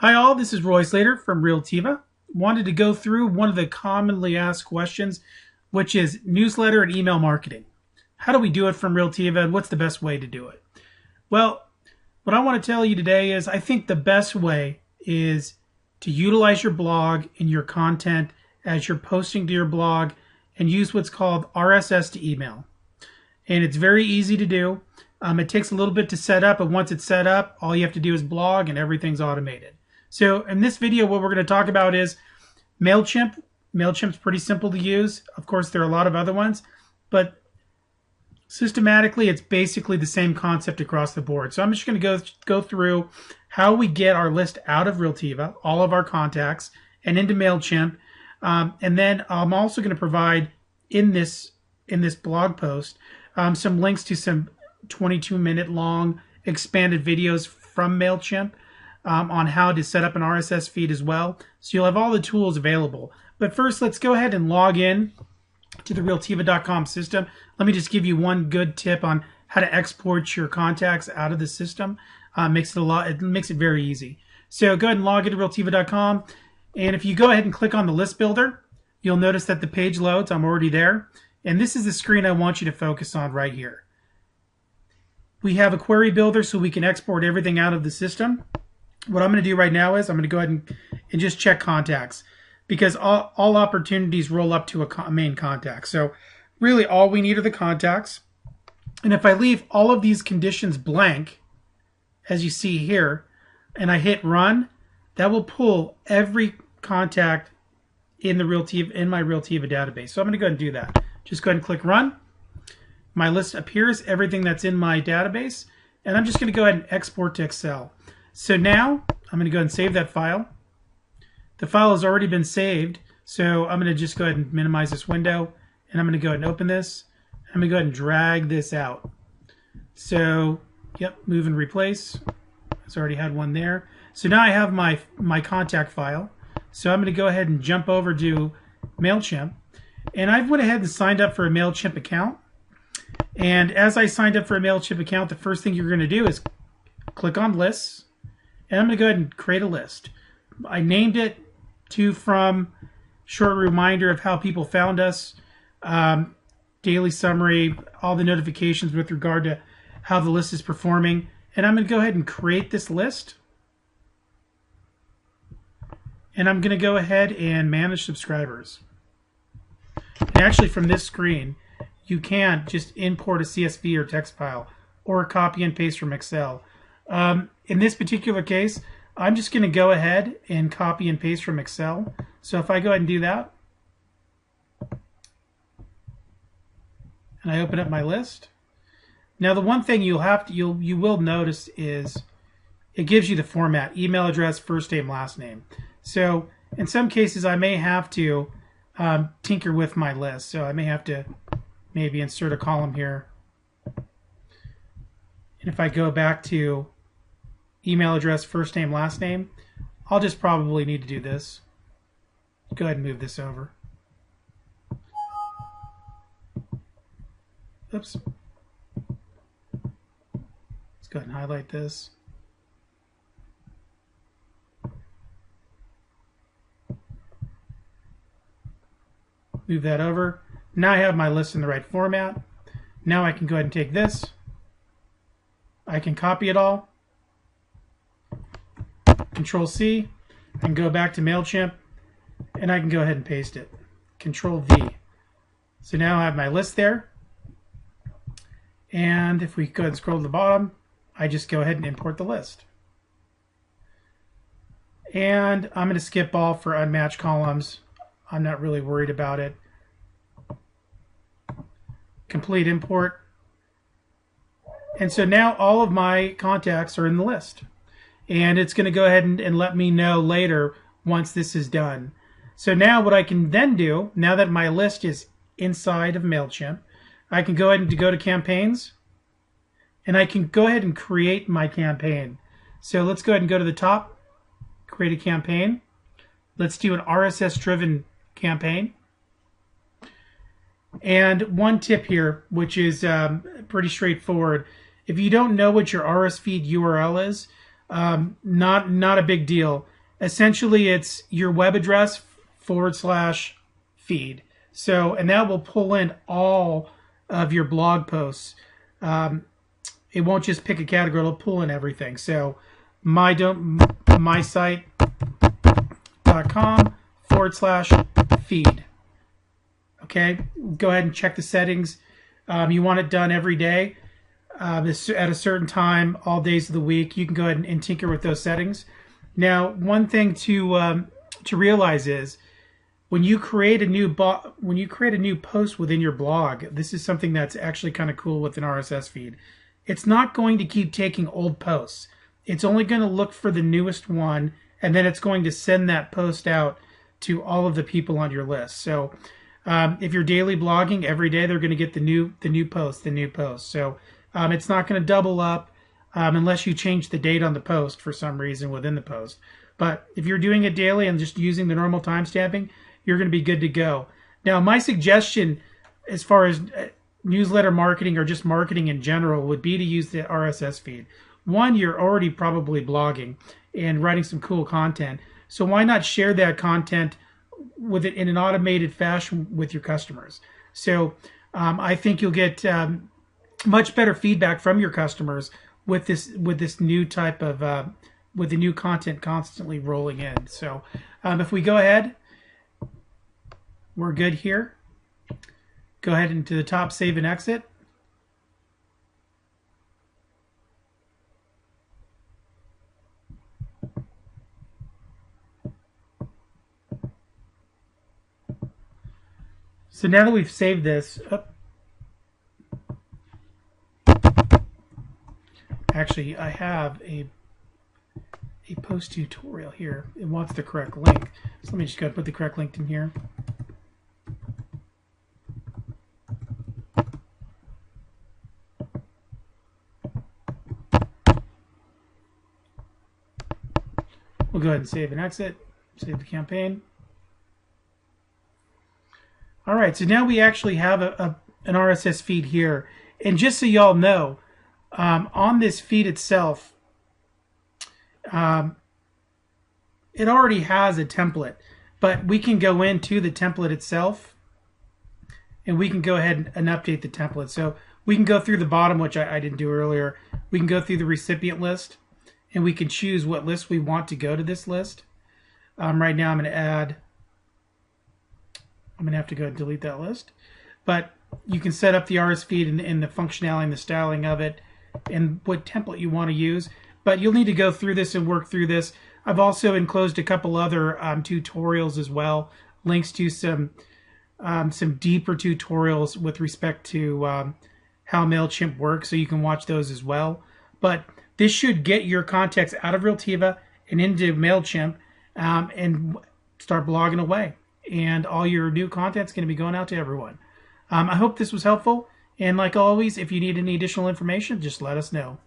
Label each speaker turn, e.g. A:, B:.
A: Hi all, this is Roy Slater from Realtiva. Wanted to go through one of the commonly asked questions, which is newsletter and email marketing. How do we do it from Realtiva and what's the best way to do it? Well, what I want to tell you today is I think the best way is to utilize your blog and your content as you're posting to your blog and use what's called RSS to email. And it's very easy to do. It takes a little bit to set up, but once it's set up, all you have to do is blog and everything's automated. So in this video, what we're going to talk about is MailChimp. MailChimp's pretty simple to use. Of course, there are a lot of other ones, but systematically, it's basically the same concept across the board. So I'm just going to go through how we get our list out of Realtiva, all of our contacts, and into MailChimp. And then I'm also going to provide in this blog post some links to some 22-minute long expanded videos from MailChimp on how to set up an RSS feed as well. So you'll have all the tools available. But first, let's go ahead and log in to the Realtiva.com system. Let me just give you one good tip on how to export your contacts out of the system. It makes it very easy. So go ahead and log into Realtiva.com. And if you go ahead and click on the list builder, you'll notice that the page loads. I'm already there. And this is the screen I want you to focus on right here. We have a query builder so we can export everything out of the system. What I'm going to do right now is I'm going to go ahead and just check contacts, because all opportunities roll up to a main contact. So really all we need are the contacts. And if I leave all of these conditions blank, as you see here, and I hit run, that will pull every contact in my Realtiva database. So I'm going to go ahead and do that. Just go ahead and click run. My list appears, everything that's in my database, and I'm just going to go ahead and export to Excel. So now I'm going to go ahead and save that file. The file has already been saved, so I'm going to just go ahead and minimize this window, and I'm going to go ahead and open this. I'm going to go ahead and drag this out. So, yep, move and replace. It's already had one there. So now I have my contact file. So I'm going to go ahead and jump over to MailChimp, and I've went ahead and signed up for a MailChimp account. And as I signed up for a MailChimp account, the first thing you're going to do is click on lists, and I'm going to go ahead and create a list. I named it to from, short reminder of how people found us, daily summary, all the notifications with regard to how the list is performing. And I'm going to go ahead and create this list. And I'm going to go ahead and manage subscribers. And actually from this screen, you can just import a CSV or text file or copy and paste from Excel. In this particular case, I'm just going to go ahead and copy and paste from Excel. So if I go ahead and do that, and I open up my list. Now the one thing you will notice is it gives you the format: email address, first name, last name. So in some cases I may have to tinker with my list. So I may have to maybe insert a column here. And if I go back to email address, first name, last name, I'll just probably need to do this. Go ahead and move this over. Oops. Let's go ahead and highlight this. Move that over. Now I have my list in the right format. Now I can go ahead and take this. I can copy it all. Control C, and go back to MailChimp, and I can go ahead and paste it. Control V. So now I have my list there. And if we go ahead and scroll to the bottom, I just go ahead and import the list. And I'm going to skip all for unmatched columns. I'm not really worried about it. Complete import. And so now all of my contacts are in the list. And it's going to go ahead and let me know later once this is done. So now what I can then do, now that my list is inside of MailChimp, I can go ahead and go to campaigns, and I can go ahead and create my campaign. So let's go ahead and go to the top, create a campaign. Let's do an RSS driven campaign. And one tip here, which is pretty straightforward. If you don't know what your RS feed URL is, not a big deal. essentially it's your web address / feed. So, and that will pull in all of your blog posts. It won't just pick a category, it'll pull in everything. So mysite.com / feed. Okay, go ahead and check the settings. You want it done every day at a certain time, all days of the week. You can go ahead and tinker with those settings. Now, one thing to realize is when you create a new post within your blog, this is something that's actually kind of cool with an RSS feed. It's not going to keep taking old posts. It's only going to look for the newest one, and then it's going to send that post out to all of the people on your list. So if you're daily blogging, every day they're going to get the new post. So it's not going to double up unless you change the date on the post for some reason within the post. But if you're doing it daily and just using the normal timestamping, you're going to be good to go. Now, my suggestion as far as newsletter marketing or just marketing in general would be to use the RSS feed. One, you're already probably blogging and writing some cool content. So why not share that content with it in an automated fashion with your customers? So I think you'll get much better feedback from your customers with this new type of with the new content constantly rolling in. So if we go ahead, we're good here. Go ahead into the top, save and exit. So now that we've saved this, actually I have a post tutorial here. It wants the correct link. So let me just go put the correct link in here. We'll go ahead and save and exit. Save the campaign. All right, so now we actually have an RSS feed here. And just so y'all know, on this feed itself, it already has a template, but we can go into the template itself and we can go ahead and update the template. So we can go through the bottom, which I didn't do earlier. We can go through the recipient list and we can choose what list we want to go to this list. Right now I'm going to have to go and delete that list. But you can set up the RSS feed and the functionality and the styling of it and what template you want to use. But you'll need to go through this and work through this. I've also enclosed a couple other tutorials as well, links to some deeper tutorials with respect to how MailChimp works, so you can watch those as well. But this should get your contacts out of Realtiva and into MailChimp and start blogging away. And all your new content's going to be going out to everyone. I hope this was helpful. And like always, if you need any additional information, just let us know.